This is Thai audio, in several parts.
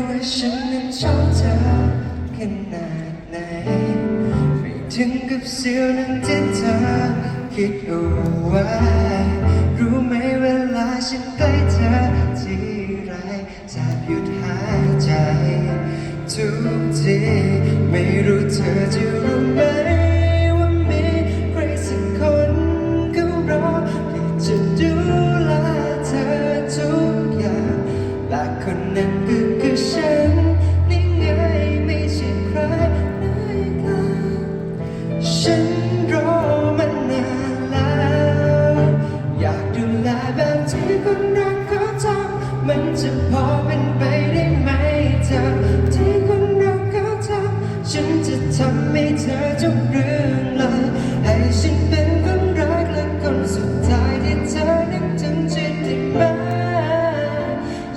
ว่าฉันนั้นชอบเธอขนาดไหนไม่ถึงกับเสี้ยวหนึ่งที่เธอคิดเอาไว้รู้ไหมเวลาฉันใกล้เธอทีไรแทบหยุดหายใจทุกทีไม่รู้เธอจะรู้ไหมว่ามีใครสักคนเขารอที่จะดูแลเธอทุกอย่างและคนนั้นก็คือฉันนี่ไงไม่ใช่ใครไหนไกลฉันรอมานานแล้วอยากดูแลแบบที่คนรักเขาทำมันจะพอเป็นไปได้ไหมเธอที่คนรักเขาทำฉันจะทำให้เธอทุกเรื่องเลยให้ฉันเป็นคนรักและคนสุดท้ายที่เธอนึกถึงจะได้ไหม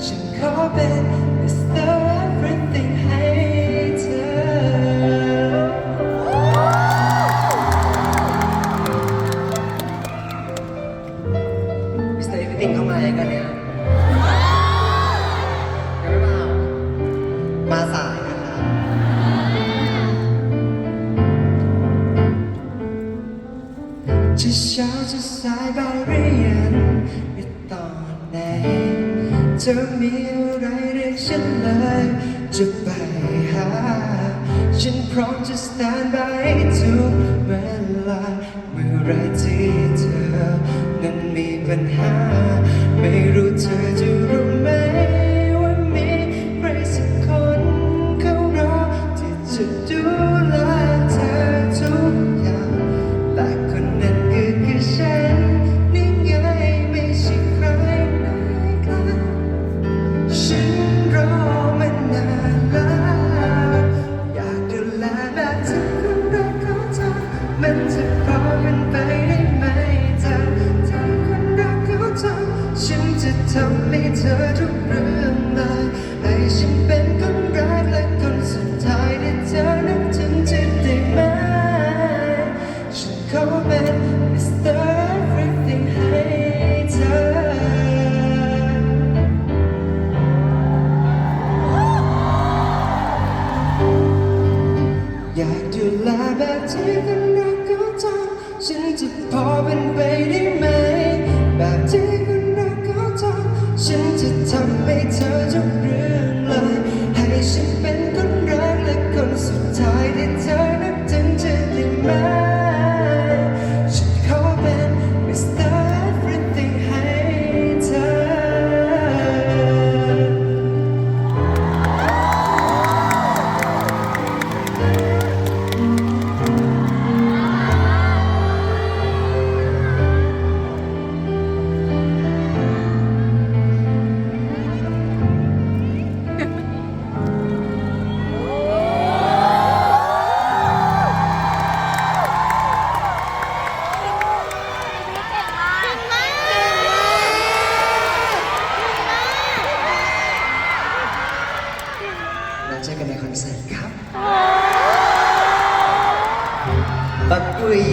ฉันขอเป็น Mr. Everything ให้เธอ Mr. Everything เข้ามาอย่างกันเนี่ยยังไม่มาสายนะครับจะเช้าจะสายบ่ายหรือยังหรือตอนไหนเธอมีอะไรเรียกฉันเลยจะไปหาฉันพร้อมจะ stand by ทุกเวลาเมื่อไรที่เธอนั้นมีปัญหาไม่รู้เธอจะรู้ไหมว่ามีใครสักคนเขารอที่จะดูแลเธอทุกอย่างแต่คนนั้นก็คือฉันนี่ไงไม่ใช่ใครไหนไกลฉันรอมานานแล้วอยากดูแลแบบที่คนรักเขาทำมันจะพอเป็นไปได้ไหมเธอที่คนรักเขาทำฉันจะทำให้เธอทุกเรื่องเลยให้ฉันเป็นคนรักและคนสุดท้ายที่เธอนึกถึงจะได้ไหมฉันขอเป็น Mr. Everything ให้เธออยากดูแลแบบที่คนรักเขาทำฉันจะพอเป็นไปได้ไหมแบบที่คนรักเขาทำฉันจะทำให้เธอทุกเรื่องเลยให้ฉันเป็นคนรักและคนสุดท้ายที่เธอนึกถึงจะได้ไหมฉันขอเป็น Mr. Everything ให้เธอแล้วเจอกันในคอนเสิร์ตครับบักกุย